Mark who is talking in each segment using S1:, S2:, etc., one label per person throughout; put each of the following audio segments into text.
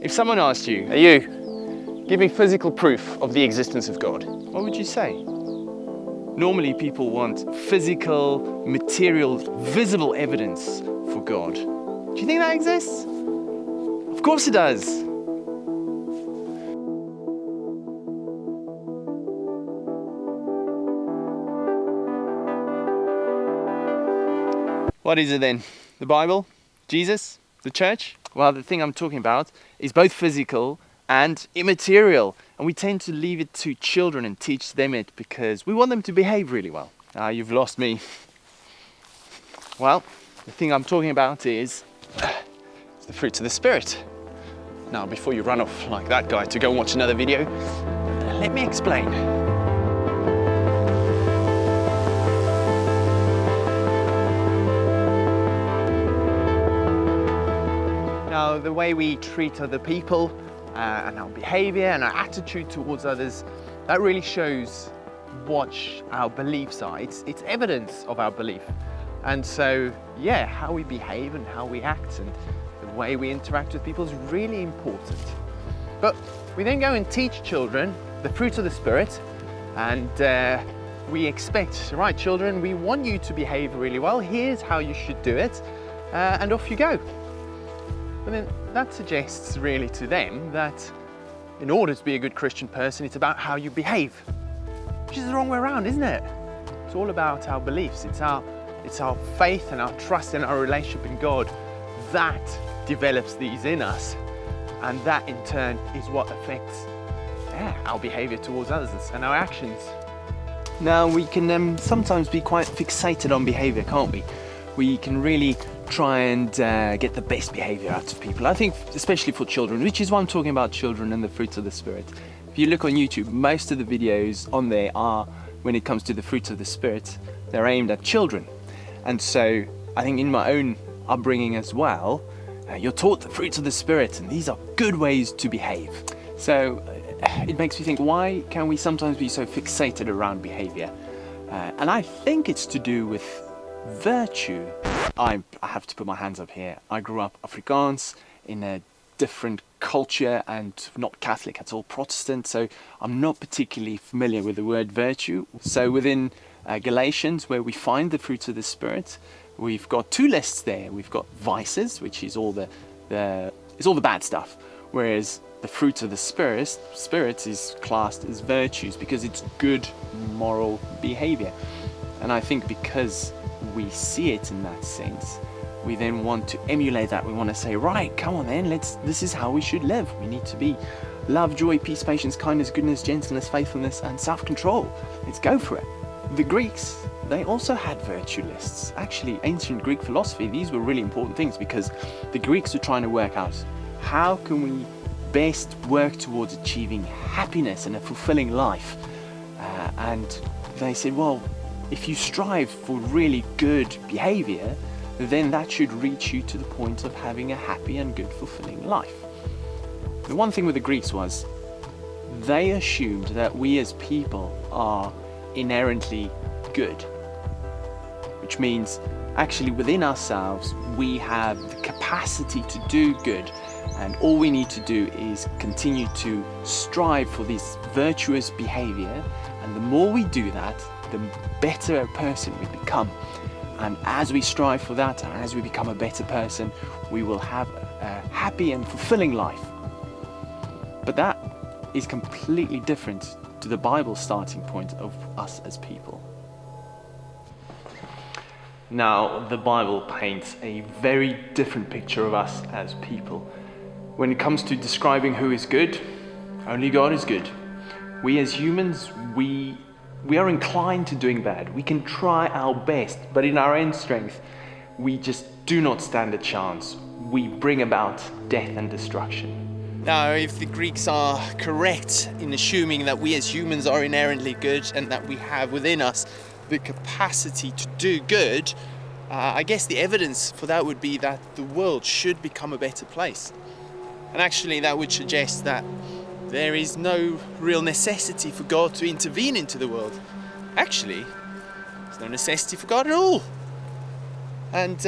S1: If someone asked you, "Hey you, give me physical proof of the existence of God," what would you say? Normally people want physical, material, visible evidence for God. Do you think that exists? Of course it does. What is it then? The Bible? Jesus? The church? Well, the thing I'm talking about is both physical and immaterial. And we tend to leave it to children and teach them it because we want them to behave really well. You've lost me. Well, the thing I'm talking about is the fruits of the Spirit. Now, before you run off like that guy to go and watch another video, let me explain. Now, the way we treat other people and our behavior and our attitude towards others, that really shows what our beliefs are. It's evidence of our belief. And so, yeah, how we behave and how we act and the way we interact with people is really important. But we then go and teach children the fruit of the Spirit, and we expect, right, children, we want you to behave really well. Here's how you should do it, and off you go. But then that suggests really to them that in order to be a good Christian person, it's about how you behave, which is the wrong way around, isn't it? It's all about our beliefs. It's our faith and our trust and our relationship in God that develops these in us, and that in turn is what affects our behavior towards others and our actions. Now, we can sometimes be quite fixated on behavior, can't we? We can really try and get the best behavior out of people. I think especially for children, which is why I'm talking about children and the fruits of the Spirit. If you look on YouTube, most of the videos on there are, when it comes to the fruits of the Spirit, they're aimed at children. And so I think in my own upbringing as well, you're taught the fruits of the Spirit, and these are good ways to behave. So it makes me think, why can we sometimes be so fixated around behavior? And I think it's to do with virtue. I have to put my hands up here. I grew up Afrikaans in a different culture and not Catholic at all, Protestant, so I'm not particularly familiar with the word virtue. So within Galatians, where we find the fruits of the Spirit, we've got two lists there. We've got vices, which is all the bad stuff, whereas the fruits of the Spirit is classed as virtues because it's good moral behavior. And I think because we see it in that sense, we then want to emulate that. We want to say, right, come on then, this is how we should live. We need to be love, joy, peace, patience, kindness, goodness, gentleness, faithfulness, and self-control. Let's go for it. The Greeks, they also had virtue lists. Actually, ancient Greek philosophy, these were really important things because the Greeks were trying to work out how can we best work towards achieving happiness and a fulfilling life. And they said, well, if you strive for really good behavior, then that should reach you to the point of having a happy and good, fulfilling life. The one thing with the Greeks was they assumed that we as people are inherently good, which means actually within ourselves we have the capacity to do good, and all we need to do is continue to strive for this virtuous behavior, and the more we do that, the better a person we become. And as we strive for that, and as we become a better person, we will have a happy and fulfilling life. But that is completely different to the Bible starting point of us as people. Now, the Bible paints a very different picture of us as people. When it comes to describing who is good, only God is good. We as humans, we are inclined to doing bad. We can try our best, but in our own strength, we just do not stand a chance. We bring about death and destruction. Now, if the Greeks are correct in assuming that we as humans are inherently good and that we have within us the capacity to do good, I guess the evidence for that would be that the world should become a better place. And actually that would suggest that there is no real necessity for God to intervene into the world. Actually, there's no necessity for God at all. And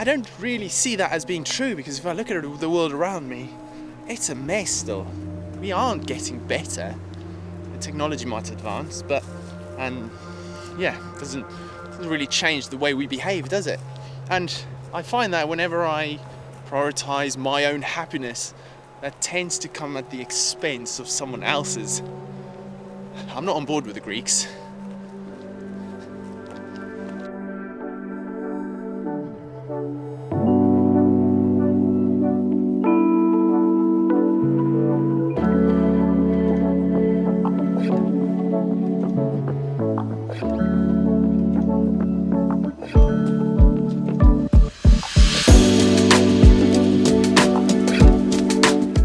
S1: I don't really see that as being true, because if I look at the world around me, it's a mess still. We aren't getting better. The technology might advance, but, and yeah, doesn't really change the way we behave, does it? And I find that whenever I prioritize my own happiness, that tends to come at the expense of someone else's. I'm not on board with the Greeks.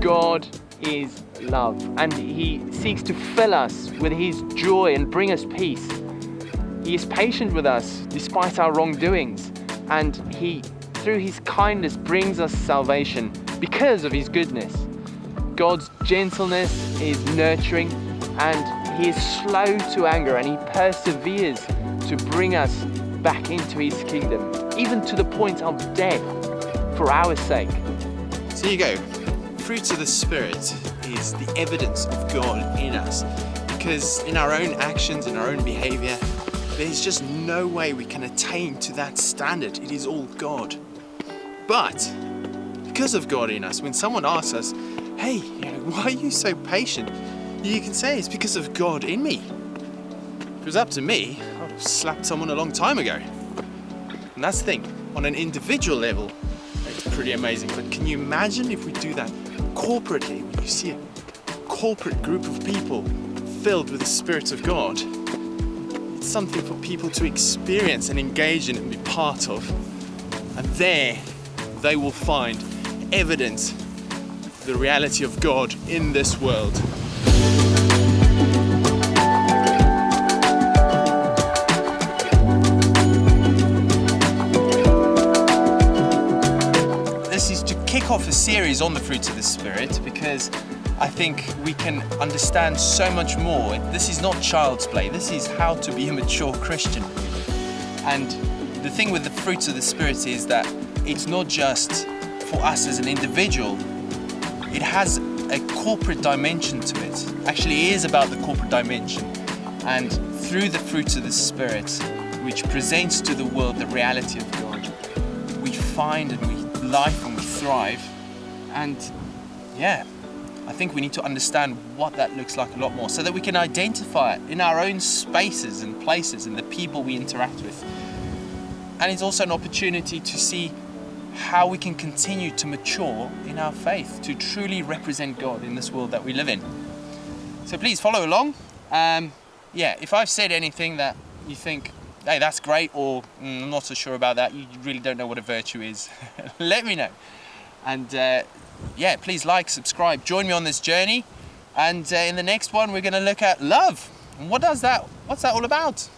S2: God is love, and he seeks to fill us with his joy and bring us peace. He is patient with us despite our wrongdoings, and he, through his kindness, brings us salvation because of his goodness. God's gentleness is nurturing, and he is slow to anger, and he perseveres to bring us back into his kingdom, even to the point of death for our sake.
S1: So you go. Fruits of the Spirit is the evidence of God in us, because in our own actions, in our own behavior, there's just no way we can attain to that standard. It is all God. But because of God in us, when someone asks us, hey, why are you so patient? You can say it's because of God in me. If it was up to me, I would have slapped someone a long time ago. And that's the thing, on an individual level, it's pretty amazing. But can you imagine if we do that corporately, when you see a corporate group of people filled with the Spirit of God? It's something for people to experience and engage in and be part of. And there they will find evidence of the reality of God in this world. This is to kick off a series on the fruits of the Spirit, because I think we can understand so much more. This is not child's play. This is how to be a mature Christian. And the thing with the fruits of the Spirit is that it's not just for us as an individual. It has a corporate dimension to it. Actually, it is about the corporate dimension. And through the fruits of the Spirit, which presents to the world the reality of God, we find and we life and we thrive. And yeah, I think we need to understand what that looks like a lot more, so that we can identify it in our own spaces and places and the people we interact with. And it's also an opportunity to see how we can continue to mature in our faith, to truly represent God in this world that we live in. So please follow along. Yeah, if I've said anything that you think, hey, that's great, or I'm not so sure about that, you really don't know what a virtue is, let me know. And yeah, please like, subscribe, join me on this journey. And in the next one, we're going to look at love. And what's that all about?